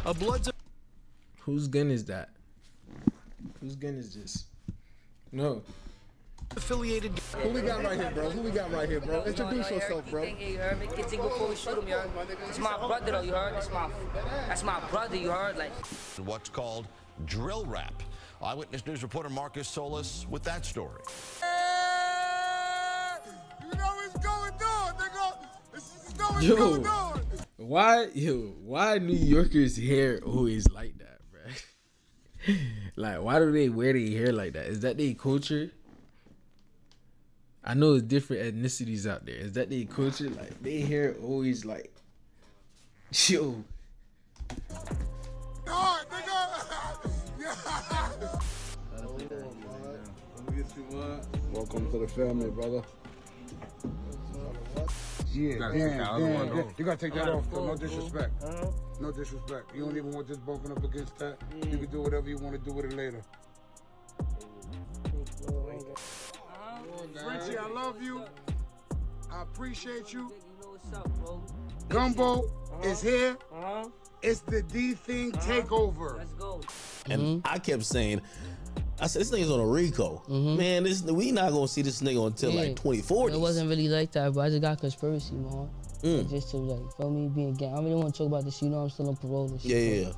A blood. Whose gun is that? Whose gun is this? No. Affiliated. Who we got right here, bro? Who we got right here, bro? Introduce yourself, bro. You heard me? Get before we shoot him, you heard? It's my brother, though, you heard? That's my brother, you heard? Like what's called drill rap. Eyewitness News reporter Marcus Solis with that story. You know what's going on, nigga. This know what's Yo, going on. why New Yorkers' hair always like that, bro? Like, why do they wear their hair like that? Is that their culture? I know it's different ethnicities out there. Is that their culture? Like, their hair always like, yo. No, nigga. Welcome to the family, brother. Yeah, you gotta take that off, though. No disrespect. No disrespect. You don't even want this bumping up against that. You can do whatever you want to do with it later. Frenchie, I love you. I appreciate you. Gumbo is here. It's the Dthang takeover. let's go. And I kept saying, I said, this nigga's on a Rico. Man, we not gonna see this nigga until like 2040. It wasn't really like that, but I just got conspiracy, man. Just to like, feel me, being gang. I really want to talk about this, you know I'm still on parole and shit. Yeah.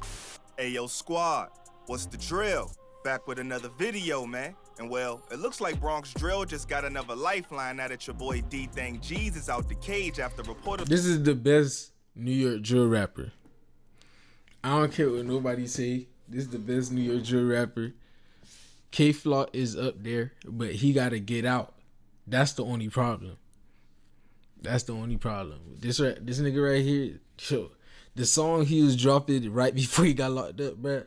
Hey, yo, squad, what's the drill? Back with another video, man. And well, it looks like Bronx Drill just got another lifeline now that your boy Dthang G's is out the cage after reporter. This is the best New York drill rapper. I don't care what nobody say. This is the best New York drill rapper. K-Flock is up there, but he gotta get out. That's the only problem. That's the only problem. This nigga right here, yo, the song he was dropping right before he got locked up, bruh.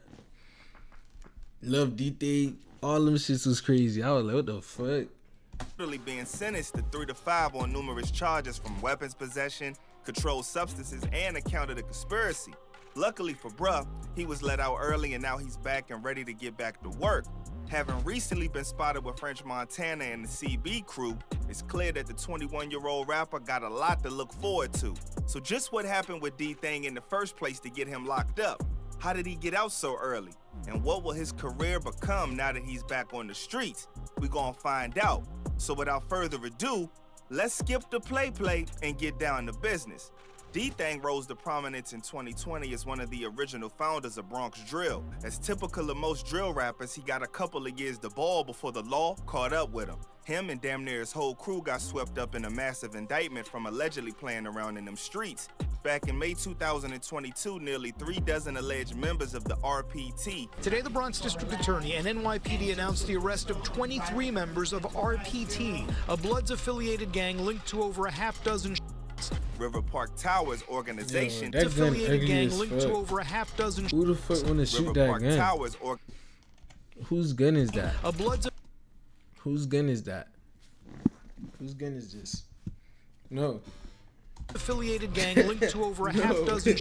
Love Dthang. All them shits was crazy. I was like, what the fuck? Really being sentenced to 3 to 5 on numerous charges from weapons possession, controlled substances, and account of the conspiracy. Luckily for bruh, he was let out early and now he's back and ready to get back to work. Having recently been spotted with French Montana and the CB crew, it's clear that the 21-year-old rapper got a lot to look forward to. So just what happened with Dthang in the first place to get him locked up? How did he get out so early? And what will his career become now that he's back on the streets? We gonna find out. So without further ado, let's skip the play and get down to business. Dthang rose to prominence in 2020 as one of the original founders of Bronx Drill. As typical of most drill rappers, he got a couple of years to ball before the law caught up with him. Him and damn near his whole crew got swept up in a massive indictment from allegedly playing around in them streets. Back in May 2022, nearly 3 dozen alleged members of the RPT. Today, the Bronx District Attorney and NYPD announced the arrest of 23 members of RPT, a Bloods-affiliated gang linked to over a half dozen. River Park Towers organization. Yo, that gun Affiliated ugly gang as linked fuck. to over a half dozen. Who the fuck wanna shoot River that Park gun? Towers Whose gun is that? A Bloods. Whose gun is that? Whose gun is this? No. Affiliated gang linked to over a half dozen.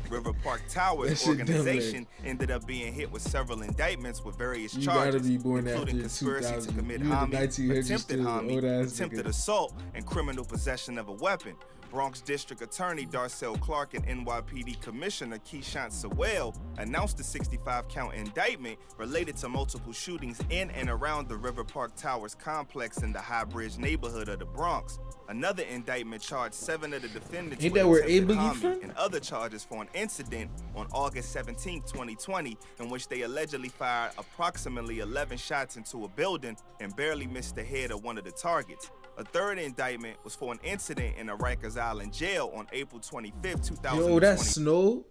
River Park Towers That shit dumb, organization ended up being hit with several indictments with various You charges, gotta be born including after conspiracy to 2000. commit You in the homicide, 1900s attempted still, homicide, old-ass attempted nigga. assault, and criminal possession of a weapon. Bronx District Attorney Darcel Clark and NYPD Commissioner Keyshawn Sewell announced a 65-count indictment related to multiple shootings in and around the River Park Towers complex in the High Bridge neighborhood of the Bronx. Another indictment charged 7 of the defendants Ain't with that where attempted A-Boogie homicide from? and other charges for an incident on August 17, 2020, in which they allegedly fired approximately 11 shots into a building and barely missed the head of one of the targets. A third indictment was for an incident in a Rikers Island jail on April 25, 2020. Yo, that's snow.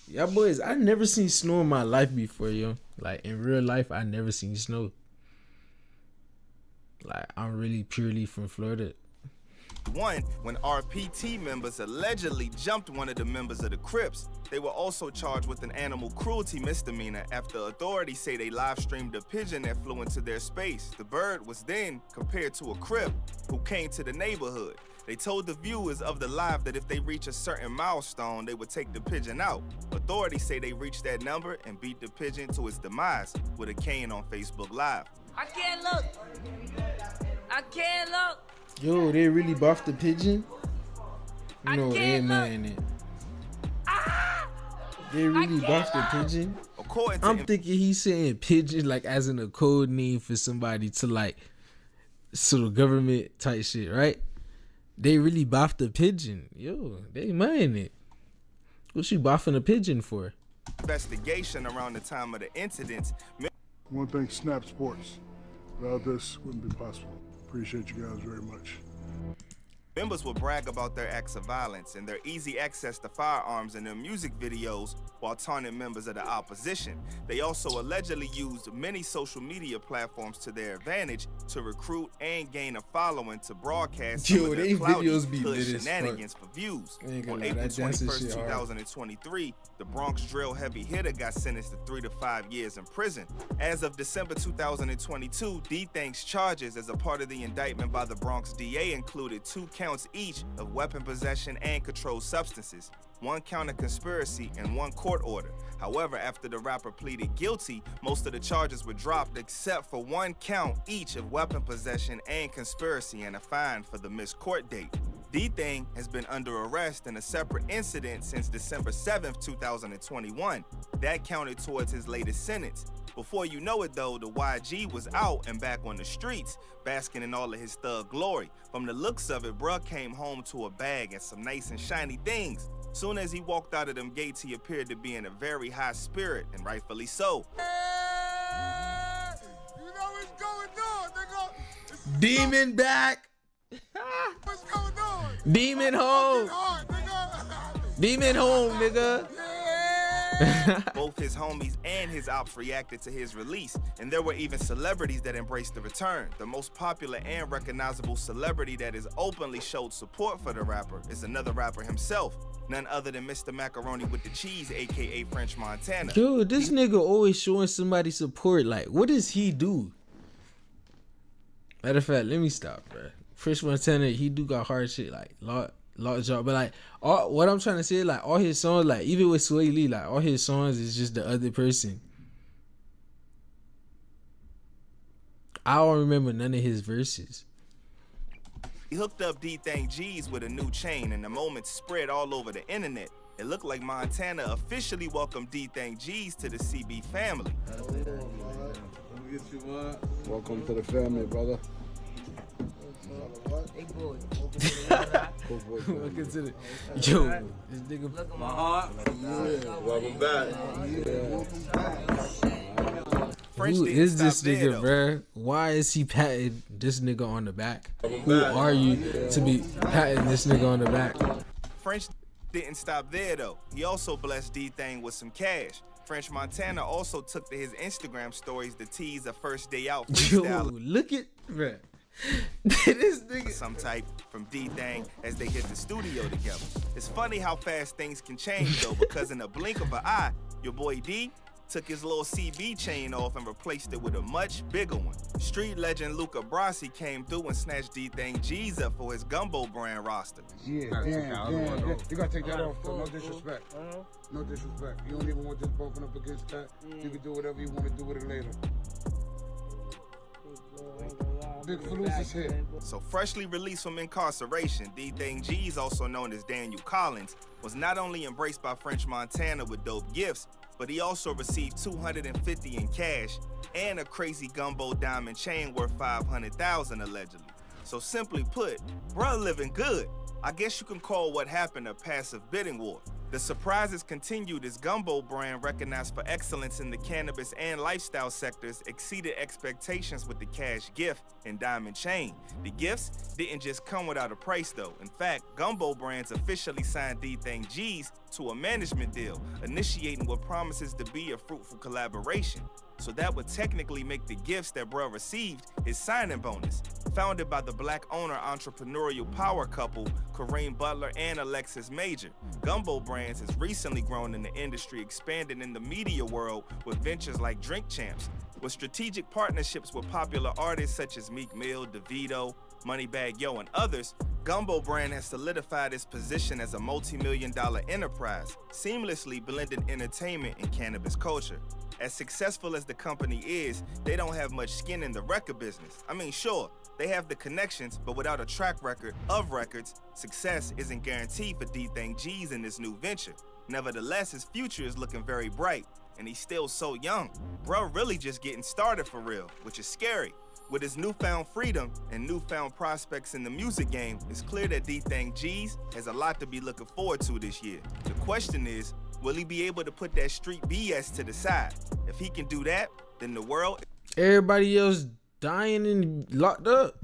Y'all boys, I never seen snow in my life before, yo. Like, in real life, I never seen snow. Like, I'm really purely from Florida. One, when RPT members allegedly jumped one of the members of the Crips. They were also charged with an animal cruelty misdemeanor after authorities say they live-streamed a pigeon that flew into their space. The bird was then compared to a Crip who came to the neighborhood. They told the viewers of the live that if they reach a certain milestone, they would take the pigeon out. Authorities say they reached that number and beat the pigeon to its demise with a cane on Facebook Live. I can't look. I can't look. Yo, they really buffed the pigeon? I No, can't ain't look. nothing in it. Ah! They really buffed the pigeon. I'm thinking he's saying pigeon like as in a code name for somebody to like sort of government type shit, right? They really buffed the pigeon. Yo, they mind it. What you buffing a pigeon for? Investigation around the time of the incidents. I want to thank Snap Sports. Without this, wouldn't be possible. Appreciate you guys very much. Members will brag about their acts of violence and their easy access to firearms in their music videos while taunting members of the opposition. They also allegedly used many social media platforms to their advantage to recruit and gain a following to broadcast some of their cloudy hood shenanigans for views. On April 21st, 2023, the Bronx drill heavy hitter got sentenced to 3 to 5 years in prison. As of December 2022, Dthang's charges as a part of the indictment by the Bronx DA included 2 counts each of weapon possession and controlled substances, 1 count of conspiracy, and 1 court order. However, after the rapper pleaded guilty, most of the charges were dropped except for 1 count each of weapon possession and conspiracy and a fine for the missed court date. Dthang has been under arrest in a separate incident since December 7th, 2021. That counted towards his latest sentence. Before you know it though, the YG was out and back on the streets, basking in all of his thug glory. From the looks of it, bruh came home to a bag and some nice and shiny things. Soon as he walked out of them gates, he appeared to be in a very high spirit, and rightfully so. Hey, you know what's going on, nigga? Demon back. What's going on? Demon home. Demon home, nigga. Both his homies and his ops reacted to his release, and there were even celebrities that embraced the return. The most popular and recognizable celebrity that has openly showed support for the rapper is another rapper himself, none other than Mr. Macaroni with the Cheese, aka French Montana. Yo, this nigga always showing somebody support. Like, what does he do? Matter of fact, let me stop, bro. French Montana, he do got hard shit, like lot job, but like what I'm trying to say, like all his songs, like even with Sway Lee, like all his songs is just the other person. I don't remember none of his verses. He hooked up Dthang G's with a new chain, and the moment spread all over the internet. It looked like Montana officially welcomed Dthang G's to the CB family. Welcome to the family, brother. Hey boy. Welcome to the yo. This nigga. Look at my heart. Welcome back. Who is this nigga, bruh? Why is he patting this nigga on the back? Who are you to be patting this nigga on the back? French didn't stop there though. He also blessed Dthang with some cash. French Montana also took to his Instagram stories to tease a first day out freestyle. Yo, look at, bruh. This nigga. Some type from Dthang as they hit the studio together. It's funny how fast things can change though, because in a blink of an eye, your boy D took his little CB chain off and replaced it with a much bigger one. Street legend Luca Brasi came through and snatched Dthang G's up for his Gumbo brand roster. Yeah, damn. You gotta take that off though, no disrespect. No disrespect. You don't even want this bumping up against that. You can do whatever you want to do with it later. Big Falooz is here. So freshly released from incarceration, Dthang G's, also known as Daniel Collins, was not only embraced by French Montana with dope gifts, but he also received $250 in cash and a crazy Gumbo diamond chain worth $500,000 allegedly. So simply put, bruh living good. I guess you can call what happened a passive bidding war. The surprises continued as Gumbo brand, recognized for excellence in the cannabis and lifestyle sectors, exceeded expectations with the cash gift and diamond chain. The gifts didn't just come without a price though. In fact, Gumbo brands officially signed Dthang G's to a management deal, initiating what promises to be a fruitful collaboration. So that would technically make the gifts that bruh received his signing bonus. Founded by the black owner entrepreneurial power couple, Kareem Butler and Alexis Major, Gumbo Brands has recently grown in the industry, expanding in the media world with ventures like Drink Champs. With strategic partnerships with popular artists such as Meek Mill, DeVito, Moneybagg Yo, and others, Gumbo Brand has solidified its position as a multi-million-dollar enterprise, seamlessly blending entertainment and cannabis culture. As successful as the company is, they don't have much skin in the record business. I mean, sure, they have the connections, but without a track record of records, success isn't guaranteed for Dthang G's in this new venture. Nevertheless, his future is looking very bright, and he's still so young. Bruh really just getting started for real, which is scary. With his newfound freedom and newfound prospects in the music game, it's clear that Dthang G's has a lot to be looking forward to this year. The question is, will he be able to put that street BS to the side? If he can do that, then the world... Everybody else dying and locked up.